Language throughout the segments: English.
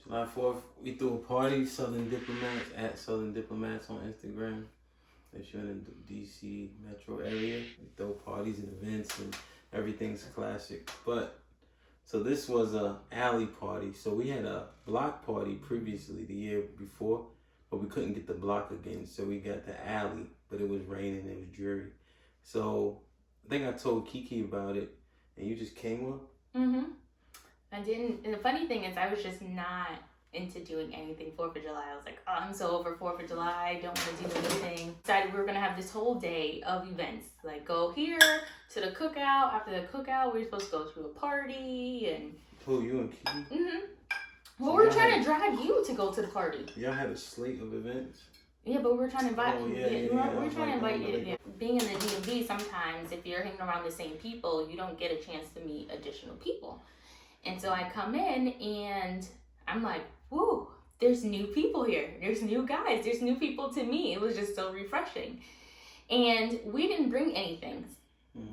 July 4th, we threw a party, Southern Diplomats, at Southern Diplomats on Instagram. If you're in the DC metro area, we throw parties and events and everything's classic. But, so this was a alley party. So we had a block party previously, the year before, but we couldn't get the block again. So we got the alley, but it was raining, it was dreary. So I think I told Kiki about it, and you just came up? Mm-hmm. I didn't. And the funny thing is, I was just not into doing anything 4th of July. I was like, oh, I'm so over 4th of July. I don't want to do anything. Decided we were going to have this whole day of events. Like, go here to the cookout. After the cookout, we were supposed to go to a party. And Who, you and Kiki? Mm-hmm. So Well, we were trying had- to drag you to go to the party. Y'all had a slate of events? Yeah, but we were trying to invite Oh, you. yeah, We yeah, were trying to invite you. like- Yeah. Being in the DMV, sometimes if you're hanging around the same people, you don't get a chance to meet additional people. And so I come in and I'm like, woo, there's new people here. There's new guys. There's new people to meet. It was just so refreshing. And we didn't bring anything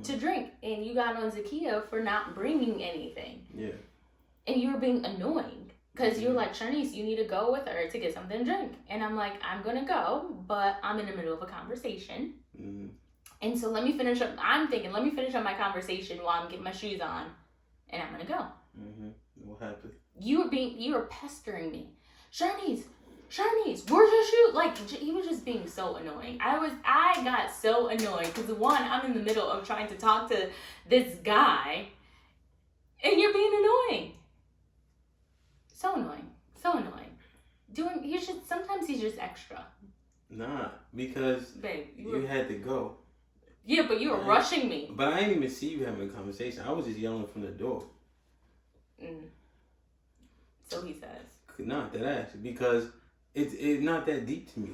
to drink. And you got on Zakia for not bringing anything. Yeah. And you were being annoying. Because you were like, Shanice, you need to go with her to get something to drink. And I'm like, I'm going to go, but I'm in the middle of a conversation. Mm-hmm. And so let me finish up my conversation while I'm getting my shoes on. And I'm going to go. Mm-hmm. What happened? You were pestering me. Shanice, where's your shoe? Like, he was just being so annoying. I got so annoyed because one, I'm in the middle of trying to talk to this guy. And you're being annoying. So annoying. Sometimes he's just extra. Nah, because Babe, you had to go. Yeah, but you were rushing me. But I didn't even see you having a conversation. I was just yelling from the door. So he says. Not that ass, because it's not that deep to me.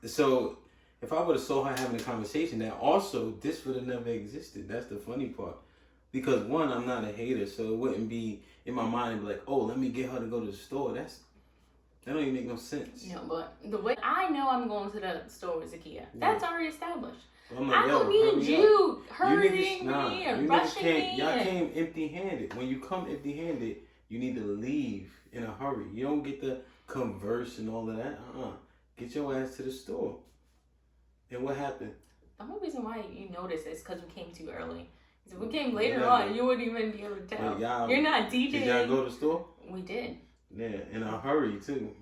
So if I would have saw her having a conversation, this would have never existed. That's the funny part. Because one, I'm not a hater, so it wouldn't be in my mind like, oh, let me get her to go to the store. That don't even make no sense. No, but the way I know I'm going to the store with Zakia, that's already established. I'm like, I don't need you hurrying me and rushing me. Y'all came empty-handed. When you come empty-handed, you need to leave in a hurry. You don't get to converse and all of that. Get your ass to the store. And what happened? The whole reason why you noticed is because we came too early. If we came later on, you wouldn't even be able to tell. You're not DJing. Did y'all go to the store? We did. Yeah, in a hurry too.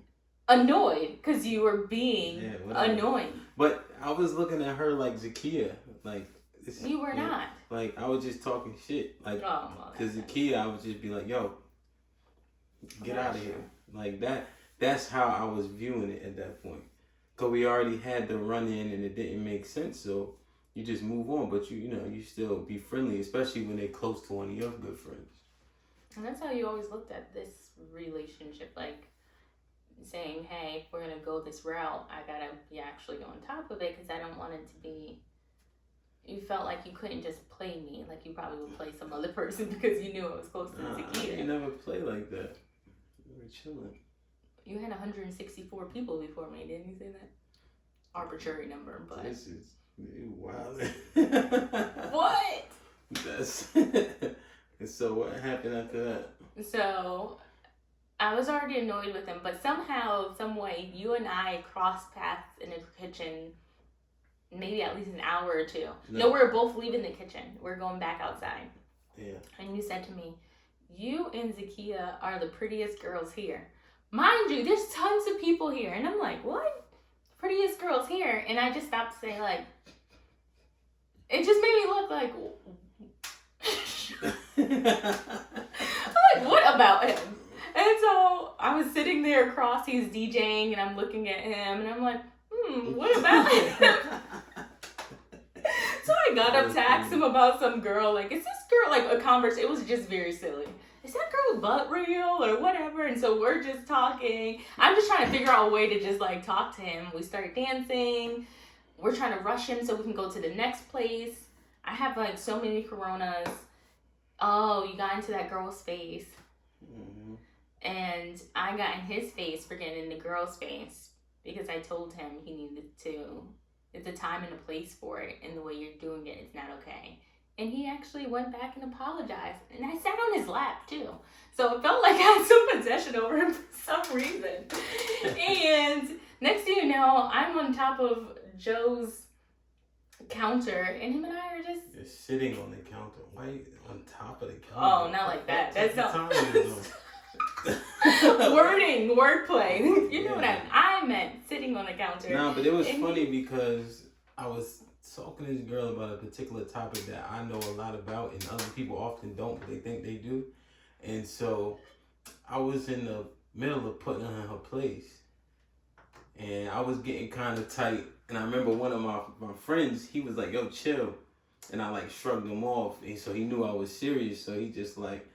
Annoyed because you were being annoying. But I was looking at her like Zakia, like you were not. Like I was just talking shit, like because Zakia, I would just be like, "Yo, get out of here," like that. That's how I was viewing it at that point. Cause we already had the run in and it didn't make sense, so you just move on. But you still be friendly, especially when they're close to one of your good friends. And that's how you always looked at this relationship, like saying, hey, if we're going to go this route, I got to be actually on top of it because I don't want it to be, you felt like you couldn't just play me, like you probably would play some other person because you knew I was close to Zakia. You never play like that. You were chilling. You had 164 people before me, didn't you say that? Arbitrary number, but... This is wild. What? That's... And so what happened after that? So I was already annoyed with him, but somehow, some way, you and I crossed paths in the kitchen maybe at least an hour or two. No, we're both leaving the kitchen. We're going back outside. Yeah. And you said to me, you and Zakia are the prettiest girls here. Mind you, there's tons of people here. And I'm like, what? Prettiest girls here? And I just stopped to say, like, it just made me look like... like, what about him? And so I was sitting there across, he's DJing, and I'm looking at him, and I'm like, what about him? So I got up to ask him about some girl, like, is this girl, like, a conversation? It was just very silly. Is that girl's butt real or whatever? And so we're just talking. I'm just trying to figure out a way to just, like, talk to him. We started dancing. We're trying to rush him so we can go to the next place. I have, like, so many Coronas. Oh, you got into that girl's face. Mm-hmm. And I got in his face for getting in the girl's face because I told him he needed to, it's a time and a place for it, and the way you're doing it is not okay. And he actually went back and apologized. And I sat on his lap, too. So it felt like I had some possession over him for some reason. And next thing you know, I'm on top of Joe's counter, and him and I are just... You're sitting on the counter. Why you on top of the counter? Oh, not like that. That's not... Wording, wordplay. You know what I meant, sitting on the counter. Nah, but it was funny because I was talking to this girl about a particular topic that I know a lot about, and other people often don't, but they think they do. And so I was in the middle of putting her in her place, and I was getting kind of tight. And I remember one of my friends, he was like, "Yo, chill," and I like shrugged him off, and so he knew I was serious, so he just like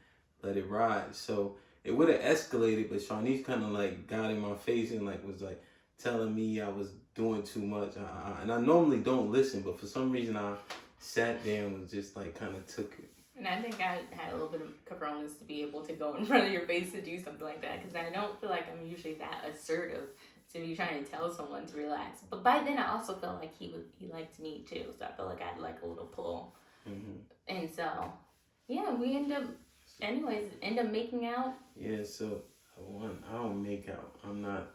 let it ride. So it would have escalated, but Shawnee's kind of like got in my face and like was like telling me I was doing too much. And I normally don't listen, but for some reason I sat there and was just like kind of took it. And I think I had a little bit of coronas to be able to go in front of your face to do something like that, because I don't feel like I'm usually that assertive to be trying to tell someone to relax. But by then I also felt like he liked me too, so I felt like I had like a little pull. Mm-hmm. And so yeah, we end up making out. Yeah, so I don't make out. I'm not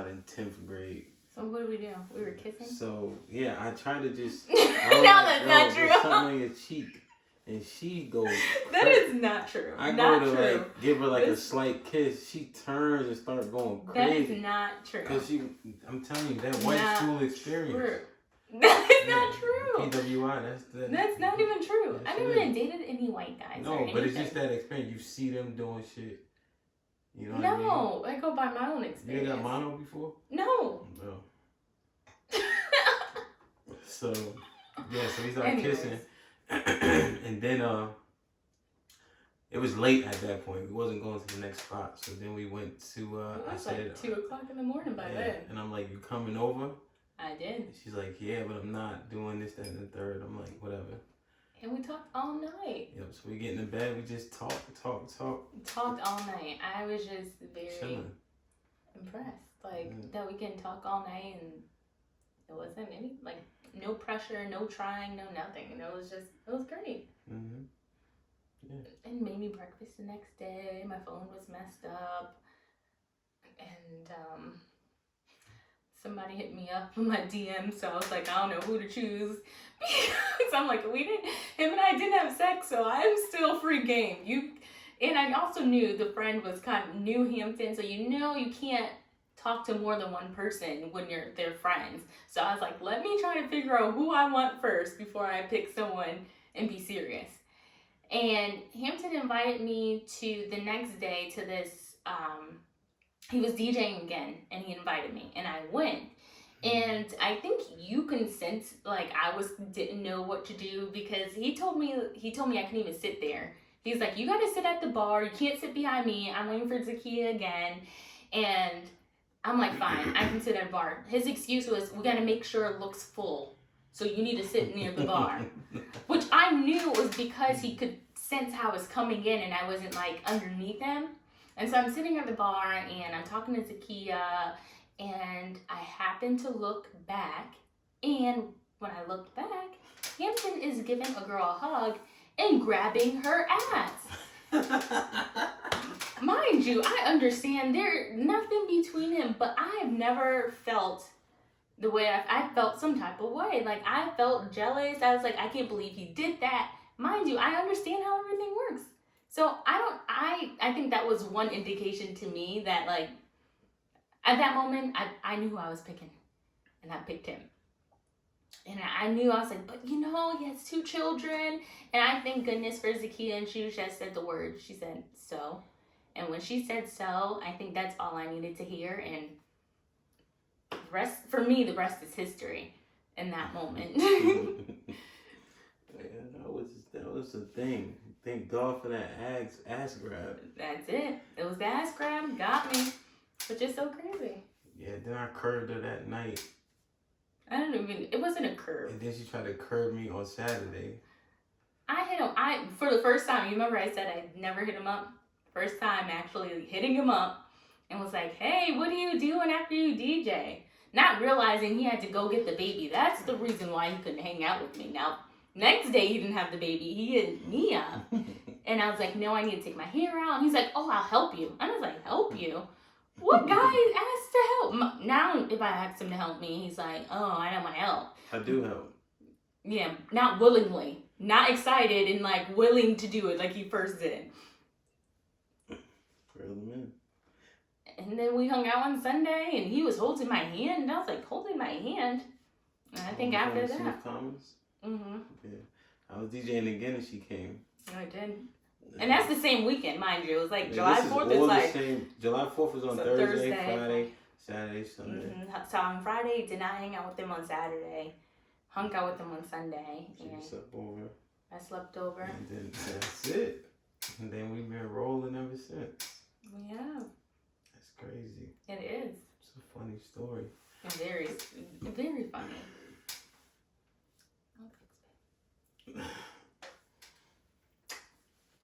in 10th grade. So what did we do? We were kissing? So yeah, I tried to just no, that's not true. Something on your cheek. And she goes... That is not true. I not go to true. like give her like a slight kiss. She turns and starts going crazy. That is not true. Because I'm telling you, that white school experience. True. That is not true. PWI, that's not even true. Yes, I never even dated any white guys. No, but it's just that experience. You see them doing shit. You know no, what I mean? I go by my own experience. You got mono before? No. No. So, yeah, so we started kissing. And then it was late at that point. We wasn't going to the next spot. So then we went to it was like 2 o'clock in the morning by then. And I'm like, "You coming over?" I did. And she's like, "Yeah, but I'm not doing this, that, and the third." I'm like, "Whatever." And we talked all night. Yep, so we get in the bed, we just talk. Talked all night. I was just very impressed. Like, that we can talk all night, and it wasn't any, like, no pressure, no trying, no nothing. And it was great. Mm-hmm. Yeah. And made me breakfast the next day. My phone was messed up. And, somebody hit me up in my DM, so I was like, I don't know who to choose. So I'm like, him and I didn't have sex, so I'm still free game. And I also knew the friend was kind of New Hampton, so you can't talk to more than one person when they're friends. So I was like, let me try to figure out who I want first before I pick someone and be serious. And Hampton invited me to the next day to this, he was DJing again, and he invited me, and I went. And I think you can sense, like, didn't know what to do, because he told me I couldn't even sit there. He's like, you gotta sit at the bar, you can't sit behind me, I'm waiting for Zakiya again. And I'm like, fine, I can sit at a bar. His excuse was, we gotta make sure it looks full, so you need to sit near the bar. Which I knew was because he could sense how I was coming in and I wasn't, like, underneath him. And so I'm sitting at the bar and I'm talking to Zakiya, and I happened to look back, and when I looked back, Hampton is giving a girl a hug and grabbing her ass. Mind you, I understand there's nothing between him, but I have never felt the way I felt some type of way. Like, I felt jealous. I was like, I can't believe he did that. Mind you, I understand how everything works. So I think that was one indication to me that, like, at that moment, I knew who I was picking, and I picked him. And I knew, I was like, but he has 2 children. And I thank goodness for Zakiya, and she just said the word. She said, so. And when she said so, I think that's all I needed to hear. And the rest is history in that moment. That was the thing. Thank God for that ass grab. That's it. It was the ass grab. Got me. Which is so crazy. Yeah, then I curved her that night. It wasn't a curve. And then she tried to curve me on Saturday. I hit him. For the first time, you remember I said I'd never hit him up? First time actually hitting him up, and was like, hey, what are you doing after you DJ? Not realizing he had to go get the baby. That's the reason why he couldn't hang out with me. Now, Next day, he didn't have the baby. He hit me up. And I was like, no, I need to take my hair out. And he's like, oh, I'll help you. And I was like, help you? What guy asked to help? Now, if I ask him to help me, he's like, oh, I don't want to help. I do help. Yeah, not willingly. Not excited and like willing to do it like he first did. Reel him in. And then we hung out on Sunday and he was holding my hand. And I was like, holding my hand? And I think after that. Mm-hmm. Yeah. I was DJing again and she came. I did. And that's the same weekend, mind you. It was like Yeah, July 4th is like... July 4th is on Thursday, Friday, Saturday, Sunday. Mm-hmm. So on Friday, did not hang out with them on Saturday. Hung out with them on Sunday. She slept over. I slept over. And then that's it. And then we've been rolling ever since. Yeah. That's crazy. It is. It's a funny story. Very, very funny.